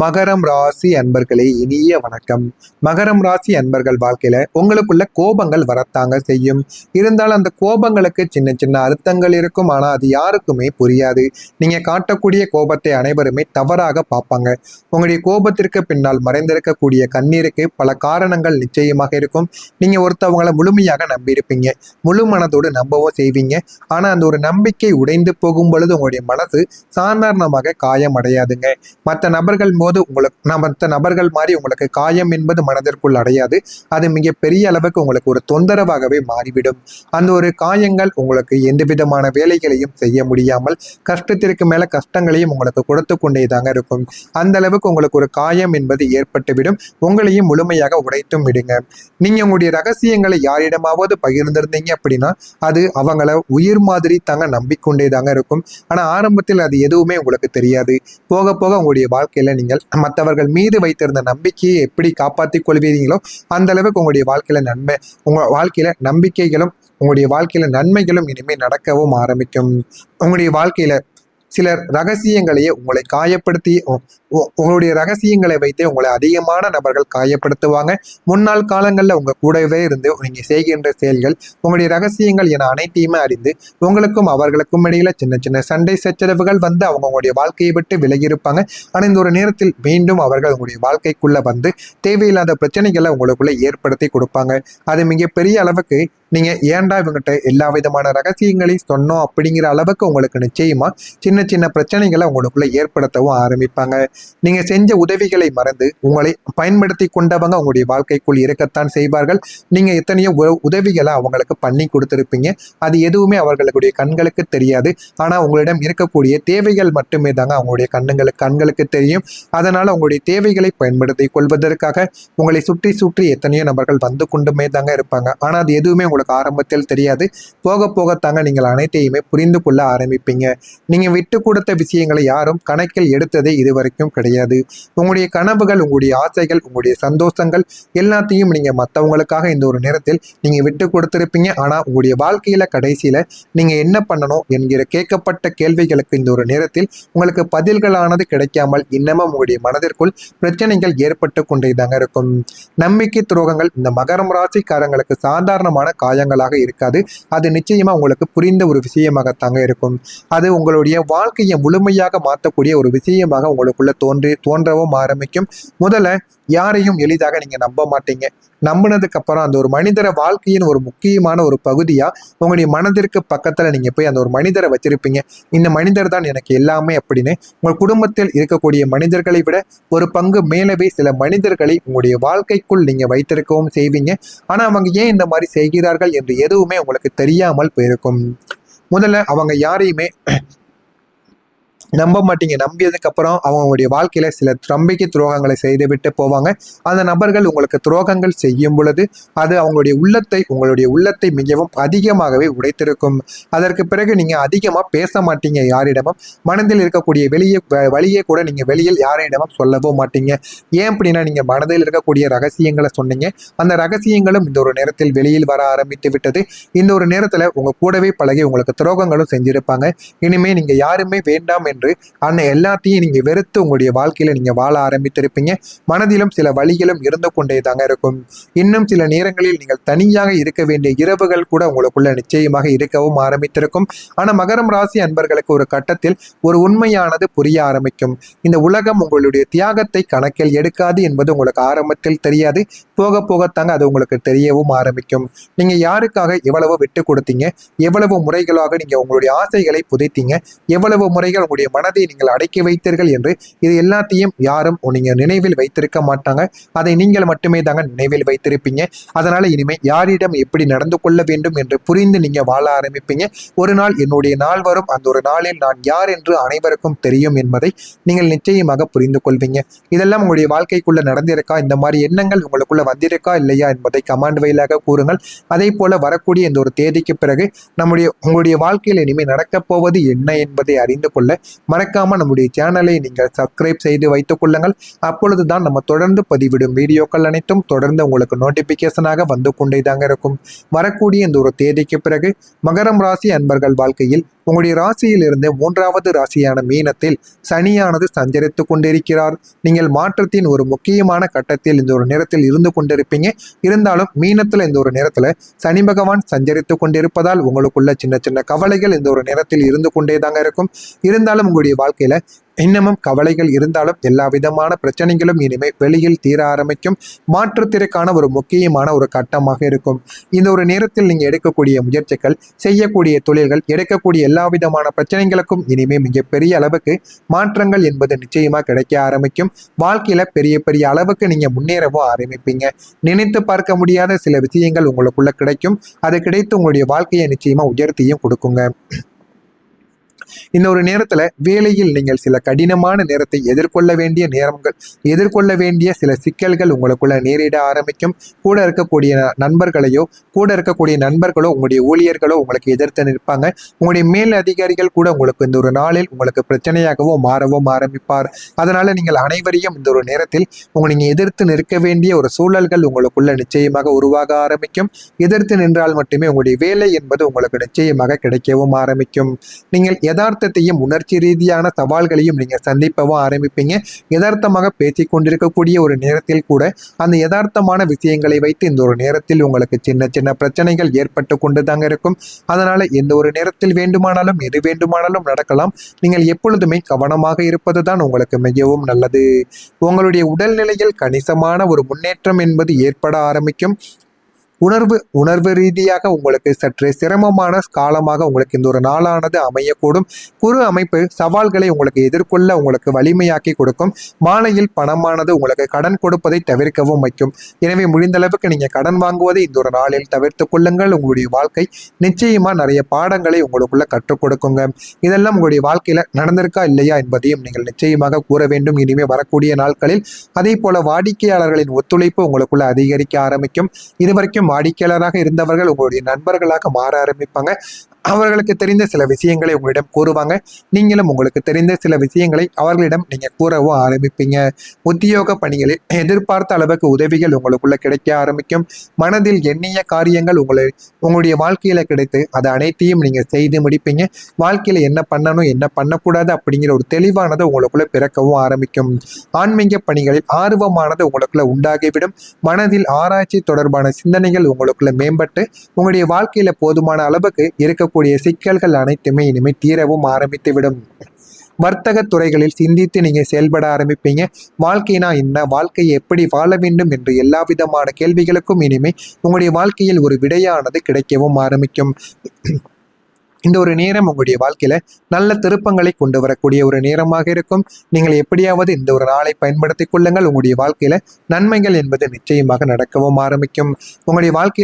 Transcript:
மகரம் ராசி அன்பர்களே, இனிய வணக்கம். மகரம் ராசி அன்பர்கள் வாழ்க்கையில உங்களுக்குள்ள கோபங்கள் வரத்தாங்க செய்யும். இருந்தாலும் அந்த கோபங்களுக்கு சின்ன சின்ன அர்த்தங்கள் இருக்கும். ஆனா அது யாருக்குமே புரியாது. நீங்க காட்டக்கூடிய கோபத்தை அனைவருமே தவறாக பார்ப்பாங்க. உங்களுடைய கோபத்திற்கு பின்னால் மறைந்திருக்கக்கூடிய கண்ணீருக்கு பல காரணங்கள் நிச்சயமாக இருக்கும். நீங்க ஒருத்தவங்களை முழுமையாக நம்பியிருப்பீங்க, முழு மனதோடு நம்பவும் செய்வீங்க. ஆனா அந்த ஒரு நம்பிக்கை உடைந்து போகும் பொழுது உங்களுடைய மனசு சாதாரணமாக காயம் அடையாதுங்க. மற்ற நபர்கள் மாதிரி உங்களுக்கு காயம் என்பது மனதிற்குள் அடையாது. அது மிக பெரிய அளவுக்கு உங்களுக்கு ஒரு தொந்தரவாகவே மாறிவிடும். அந்த ஒரு காயங்கள் உங்களுக்கு எந்த விதமான வேலைகளையும் செய்ய முடியாமல் கஷ்டத்திற்கு மேல கஷ்டங்களையும் உங்களுக்கு கொடுத்து கொண்டே தாங்க இருக்கும். அந்த அளவுக்கு உங்களுக்கு ஒரு காயம் என்பது ஏற்பட்டுவிடும். உங்களையும் முழுமையாக உடைத்தும் விடுங்க. நீங்க உங்களுடைய ரகசியங்களை யாரிடமாவது பகிர்ந்திருந்தீங்க அப்படின்னா அது அவங்கள உயிர் மாதிரி தாங்க நம்பிக்கொண்டே தாங்க இருக்கும். ஆனா ஆரம்பத்தில் அது எதுவுமே உங்களுக்கு தெரியாது. போக போக உங்களுடைய வாழ்க்கையில நீங்கள் மற்றவர்கள் மீது வைத்திருந்த நம்பிக்கையை எப்படி காப்பாற்றிக் கொள்வீங்களோ அந்த அளவுக்கு உங்க வாழ்க்கையில நம்பிக்கைகளும் உங்களுடைய வாழ்க்கையில நன்மைகளும் இனிமேல் நடக்கவும் ஆரம்பிக்கும். உங்களுடைய வாழ்க்கையில சிலர் ரகசியங்களையே உங்களை காயப்படுத்தி உங்களுடைய ரகசியங்களை வைத்தே உங்களை அதிகமான நபர்கள் காயப்படுத்துவாங்க. முன்னாள் காலங்களில் உங்க கூடவே இருந்து நீங்க செய்கின்ற செயல்கள் உங்களுடைய ரகசியங்கள் என அனைத்தையுமே அறிந்து உங்களுக்கும் அவர்களுக்கும் இடையில சின்ன சின்ன சண்டை சச்சரவுகள் வந்து அவங்களுடைய வாழ்க்கையை விட்டு விலகி இருப்பாங்க. ஆனால் இந்த ஒரு நேரத்தில் மீண்டும் அவர்கள் உங்களுடைய வாழ்க்கைக்குள்ள வந்து தேவையில்லாத பிரச்சனைகளை உங்களுக்குள்ள ஏற்படுத்தி கொடுப்பாங்க. அது மிகப்பெரிய அளவுக்கு நீங்க ஏன்டா இவங்ககிட்ட எல்லா விதமான ரகசியங்களையும் சொன்னோம் அப்படிங்கிற அளவுக்கு உங்களுக்கு நிச்சயமா சின்ன சின்ன பிரச்சனைகளை உங்களுக்குள்ள ஏற்படுத்தவும் ஆரம்பிப்பாங்க. நீங்க செஞ்ச உதவிகளை மறந்து உங்களை பயன்படுத்தி கொண்டவங்க உங்களுடைய வாழ்க்கைக்குள் இருக்கத்தான் செய்வார்கள். நீங்க எத்தனையோ உதவிகளை அவங்களுக்கு பண்ணி கொடுத்துருப்பீங்க. அது எதுவுமே அவர்களுடைய கண்களுக்கு தெரியாது. ஆனா உங்களிடம் இருக்கக்கூடிய தேவைகள் மட்டுமே தாங்க அவங்களுடைய கண்களுக்கு தெரியும். அதனால உங்களுடைய தேவைகளை பயன்படுத்தி கொள்வதற்காக உங்களை சுற்றி சுற்றி எத்தனையோ நபர்கள் வந்து கொண்டுமே தாங்க இருப்பாங்க. ஆனா அது எதுவுமே உங்களுக்கு ஆரம்பத்தில் தெரியாது. போக போகத்தாங்க நீங்கள் அனைத்தையுமே புரிந்து கொள்ள ஆரம்பிப்பீங்க. நீங்க விட்டு கொடுத்த விஷயங்களை யாரும் கணக்கில் எடுத்ததே இதுவரைக்கும் கிடையாது. உங்களுடைய கனவுகள், உங்களுடைய ஆசைகள், உங்களுடைய சந்தோஷங்கள் எல்லாத்தையும் நீங்க மற்றவங்களுக்காக இந்த ஒரு நேரத்தில் நீங்க விட்டு கொடுத்திருப்பீங்க. ஆனா உங்களுடைய வாழ்க்கையில கடைசியில நீங்க என்ன பண்ணணும் என்கிற கேட்கப்பட்ட கேள்விகளுக்கு இந்த ஒரு நேரத்தில் உங்களுக்கு பதில்களானது கிடைக்காமல் இன்னமும் உங்களுடைய மனதிற்குள் பிரச்சனைகள் ஏற்பட்டு கொண்டே தாங்க இருக்கும். நம்பிக்கை துரோகங்கள் இந்த மகரம் ராசிக்காரங்களுக்கு சாதாரணமான காயங்களாக இருக்காது. அது நிச்சயமா உங்களுக்கு புரிந்த ஒரு விஷயமாகத்தாங்க இருக்கும். அது உங்களுடைய வாழ்க்கையை முழுமையாக மாற்றக்கூடிய ஒரு விஷயமாக உங்களுக்குள்ள தோன்றவும் ஆரம்பிக்கும். முதல்ல யாரையும் எளிதாக நீங்க நம்ப மாட்டீங்க. நம்பினதுக்கு அப்புறம் அந்த ஒரு மனிதரை வாழ்க்கையின் ஒரு முக்கியமான ஒரு பகுதியா உங்களுடைய மனதிற்கு பக்கத்துல நீங்க போய் அந்த ஒரு மனிதரை வச்சிருப்பீங்க. இந்த மனிதர் தான் எனக்கு எல்லாமே அப்படின்னு உங்கள் குடும்பத்தில் இருக்கக்கூடிய மனிதர்களை விட ஒரு பங்கு மேலவே சில மனிதர்களை உங்களுடைய வாழ்க்கைக்குள் நீங்க வைத்திருக்கவும் செய்வீங்க. ஆனா அவங்க ஏன் இந்த மாதிரி செய்கிறார்கள் என்று எதுவுமே உங்களுக்கு தெரியாமல் போயிருக்கும். முதல்ல அவங்க யாரையுமே நம்ப மாட்டீங்க. நம்பியதுக்கு அப்புறம் அவங்களுடைய வாழ்க்கையில சில நம்பிக்கை துரோகங்களை செய்துவிட்டு போவாங்க. அந்த நபர்கள் உங்களுக்கு துரோகங்கள் செய்யும் பொழுது அது உங்களுடைய உள்ளத்தை மிகவும் அதிகமாகவே உடைத்திருக்கும். அதற்கு பிறகு நீங்க அதிகமா பேச மாட்டீங்க யாரிடமும். மனதில் இருக்கக்கூடிய வழியே கூட நீங்க வெளியில் யாரிடமும் சொல்லவும் மாட்டீங்க. ஏன் அப்படின்னா நீங்க மனதில் இருக்கக்கூடிய ரகசியங்களை சொன்னீங்க. அந்த ரகசியங்களும் இந்த ஒரு நேரத்தில் வெளியில் வர ஆரம்பித்து விட்டது. இந்த ஒரு நேரத்துல உங்க கூடவே பழகி உங்களுக்கு துரோகங்களும் செஞ்சிருப்பாங்க. இனிமே நீங்க யாருமே வேண்டாம் என்று எல்லாத்தையும் நீங்க வெறுத்து உங்களுடைய வாழ்க்கையில நீங்க வாழ ஆரம்பித்திருப்பீங்க. மனதிலும் சில வழிகளும் இருந்து கொண்டே தாங்க இருக்கும். இன்னும் சில நேரங்களில் நீங்கள் தனியாக இருக்க வேண்டிய இரவுகள் கூட உங்களுக்குள்ள நிச்சயமாக இருக்கவும் ஆரம்பித்திருக்கும். ஆனா மகரம் ராசி அன்பர்களுக்கு ஒரு கட்டத்தில் ஒரு உண்மையானது புரிய ஆரம்பிக்கும். இந்த உலகம் உங்களுடைய தியாகத்தை கணக்கில் எடுக்காது என்பது உங்களுக்கு ஆரம்பத்தில் தெரியாது. போக போகத்தாங்க அது உங்களுக்கு தெரியவும் ஆரம்பிக்கும். நீங்க யாருக்காக எவ்வளவு விட்டு கொடுத்தீங்க, எவ்வளவு முறைகளாக நீங்க உங்களுடைய ஆசைகளை புதைத்தீங்க, எவ்வளவு முறைகள் உங்களுடைய மனதை நீங்கள் அடக்கி வைத்தீர்கள் என்று இது எல்லாத்தையும் யாரும் நீங்க நினைவில் வைத்திருக்க மாட்டாங்க. அதை நீங்கள் மட்டுமே தாங்க நினைவில் வைத்திருப்பீங்க. அதனால இனிமே யாரிடம் எப்படி நடந்து கொள்ள வேண்டும் என்று புரிந்து நீங்க வாழ ஆரம்பிப்பீங்க. ஒரு நாள் என்னுடைய நாள் வரும், அந்த ஒரு நாளில் நான் யார் என்று அனைவருக்கும் தெரியும் என்பதை நீங்கள் நிச்சயமாக புரிந்து கொள்வீங்க. இதெல்லாம் உங்களுடைய வாழ்க்கைக்குள்ள நடந்திருக்கா, இந்த மாதிரி எண்ணங்கள் உங்களுக்குள்ள வந்திருக்கா இல்லையா என்பதை கமெண்ட் வழியாக கூறுங்கள். அதே போல வரக்கூடிய இந்த ஒரு தேதிக்கு பிறகு உங்களுடைய வாழ்க்கையில் இனிமேல் நடக்கப் போவது என்ன என்பதை அறிந்து கொள்ள மறக்காம நம்முடைய சேனலை நீங்கள் சப்ஸ்கிரைப் செய்து வைத்துக் கொள்ளுங்கள். அப்பொழுதுதான் நம்ம தொடர்ந்து பதிவிடும் வீடியோக்கள் அனைத்தும் தொடர்ந்து உங்களுக்கு நோட்டிபிகேஷனாக வந்து கொண்டே தாங்க இருக்கும். வரக்கூடிய இந்த ஒரு தேதிக்கு பிறகு மகரம் ராசி அன்பர்கள் வாழ்க்கையில் உங்களுடைய ராசியிலிருந்து 3வது ராசியான மீனத்தில் சனியானது சஞ்சரித்து கொண்டிருக்கிறார். நீங்கள் மாற்றத்தின் ஒரு முக்கியமான கட்டத்தில் இந்த ஒரு நேரத்தில் இருந்து கொண்டிருப்பீங்க. இருந்தாலும் மீனத்துல இந்த ஒரு நேரத்துல சனி பகவான் சஞ்சரித்து கொண்டிருப்பதால் உங்களுக்குள்ள சின்ன சின்ன கவலைகள் இந்த ஒரு நேரத்தில் இருந்து கொண்டேதாங்க இருக்கும். இருந்தாலும் உங்களுடைய வாழ்க்கையில இன்னமும் கவலைகள் இருந்தாலும் எல்லா விதமான பிரச்சனைகளும் இனிமே வெளியில் தீர ஆரம்பிக்கும். மாற்றத்திற்கான ஒரு முக்கியமான ஒரு கட்டமாக இருக்கும். இந்த ஒரு நேரத்தில் நீங்க எடுக்கக்கூடிய முயற்சிகள், செய்யக்கூடிய தொழில்கள், எடுக்கக்கூடிய எல்லா விதமான பிரச்சனைகளுக்கும் இனிமே மிகப்பெரிய அளவுக்கு மாற்றங்கள் என்பது நிச்சயமா கிடைக்க ஆரம்பிக்கும். வாழ்க்கையில பெரிய பெரிய அளவுக்கு நீங்க முன்னேறவும் ஆரம்பிப்பீங்க. நினைத்து பார்க்க முடியாத சில விஷயங்கள் உங்களுக்குள்ள கிடைக்கும். அது கிடைத்து உங்களுடைய வாழ்க்கையை நிச்சயமா உயர்த்தியும் கொடுக்குங்க. இந்த ஒரு நேரத்துல வேலையில் நீங்கள் சில கடினமான நேரத்தை எதிர்கொள்ள வேண்டிய சில சிக்கல்கள் உங்களுக்குள்ள நேரிட ஆரம்பிக்கும். கூட இருக்கக்கூடிய நண்பர்களோ உங்களுடைய ஊழியர்களோ உங்களுக்கு எதிர்த்து நிற்பாங்க. உங்களுடைய மேல் அதிகாரிகள் கூட உங்களுக்கு இந்த ஒரு நாளில் உங்களுக்கு பிரச்சனையாகவும் மாறவும் ஆரம்பிப்பார். அதனால நீங்கள் அனைவரையும் இந்த ஒரு நேரத்தில் நீங்க எதிர்த்து நிற்க வேண்டிய ஒரு சூழல்கள் உங்களுக்குள்ள நிச்சயமாக உருவாக ஆரம்பிக்கும். எதிர்த்து நின்றால் மட்டுமே உங்களுடைய வேலை என்பது உங்களுக்கு நிச்சயமாக கிடைக்கவும் ஆரம்பிக்கும். நீங்கள் யதார்த்தத்தையும் உணர்ச்சி ரீதியான சவால்களையும் நீங்க சந்திப்பவும் ஆரம்பிப்பீங்க. யதார்த்தமாக பேசிக் கொண்டிருக்கக்கூடிய ஒரு நேரத்தில் கூட அந்த யதார்த்தமான விஷயங்களை வைத்து இந்த ஒரு நேரத்தில் உங்களுக்கு சின்ன சின்ன பிரச்சனைகள் ஏற்பட்டு கொண்டுதாங்க இருக்கும். அதனால எந்த ஒரு நேரத்தில் வேண்டுமானாலும் எது வேண்டுமானாலும் நடக்கலாம். நீங்கள் எப்பொழுதுமே கவனமாக இருப்பதுதான் உங்களுக்கு மிகவும் நல்லது. உங்களுடைய உடல்நிலையில் கணிசமான ஒரு முன்னேற்றம் என்பது ஏற்பட ஆரம்பிக்கும். உணர்வு ரீதியாக உங்களுக்கு சற்று சிரமமான காலமாக உங்களுக்கு இந்த ஒரு நாளானது அமையக்கூடும். குறு அமைப்பு சவால்களை உங்களுக்கு எதிர்கொள்ள உங்களுக்கு வலிமையாக்கி கொடுக்கும். மாலையில் பணமானது உங்களுக்கு கடன் கொடுப்பதை தவிர்க்கவும் வைக்கும். எனவே முடிந்த அளவுக்கு நீங்க கடன் வாங்குவதை இந்த ஒரு நாளில் தவிர்த்து கொள்ளுங்கள். உங்களுடைய வாழ்க்கை நிச்சயமா நிறைய பாடங்களை உங்களுக்குள்ள கற்றுக் கொடுக்குங்க. இதெல்லாம் உங்களுடைய வாழ்க்கையில நடந்திருக்கா இல்லையா என்பதையும் நீங்கள் நிச்சயமாக கூற வேண்டும் இனிமே வரக்கூடிய நாட்களில். அதே போல வாடிக்கையாளர்களின் ஒத்துழைப்பு உங்களுக்குள்ள அதிகரிக்க ஆரம்பிக்கும். இதுவரைக்கும் வாடிக்கையாளராக இருந்தவர்கள் உங்களுடைய நண்பர்களாக மாற ஆரம்பிப்பாங்க. அவர்களுக்கு தெரிந்த சில விஷயங்களை உங்களிடம் கூறுவாங்க. நீங்களும் உங்களுக்கு தெரிந்த சில விஷயங்களை அவர்களிடம் நீங்க கூறவும் ஆரம்பிப்பீங்க. உத்தியோக பணிகளில் எதிர்பார்த்த அளவுக்கு உதவிகள் உங்களுக்குள்ள கிடைக்க ஆரம்பிக்கும். மனதில் எண்ணிய காரியங்கள் உங்களுடைய வாழ்க்கையில கிடைத்து அது அனைத்தையும் நீங்க செய்து முடிப்பீங்க. வாழ்க்கையில என்ன பண்ணணும் என்ன பண்ணக்கூடாது அப்படிங்கிற ஒரு தெளிவானது உங்களுக்குள்ள பிறக்கவும் ஆரம்பிக்கும். ஆன்மீக பணிகளில் ஆர்வமானது உங்களுக்குள்ள உண்டாகிவிடும். மனதில் ஆராய்ச்சி தொடர்பான சிந்தனைகள் உங்களுக்குள்ள மேம்பட்டு உங்களுடைய வாழ்க்கையில போதுமான அளவுக்கு இருக்கக்கூடிய சிக்கல்கள் அனைத்துமே இனிமே தீரவும் ஆரம்பித்துவிடும். வர்த்தக துறைகளில் சிந்தித்து நீங்க செயல்பட ஆரம்பிப்பீங்க. வாழ்க்கைனா என்ன, வாழ்க்கையை எப்படி வாழ வேண்டும் என்று எல்லா விதமான கேள்விகளுக்கும் இனிமே உங்களுடைய வாழ்க்கையில் ஒரு விடையானது கிடைக்கவும் ஆரம்பிக்கும். இந்த ஒரு நேரம் உங்களுடைய வாழ்க்கையில நல்ல திருப்பங்களை கொண்டு வரக்கூடிய ஒரு நேரமாக இருக்கும். நீங்கள் எப்படியாவது இந்த ஒரு நாளை பயன்படுத்திக் கொள்ளுங்கள். உங்களுடைய வாழ்க்கையில நன்மைகள் என்பது நிச்சயமாக நடக்கவும் ஆரம்பிக்கும். உங்களுடைய வாழ்க்கை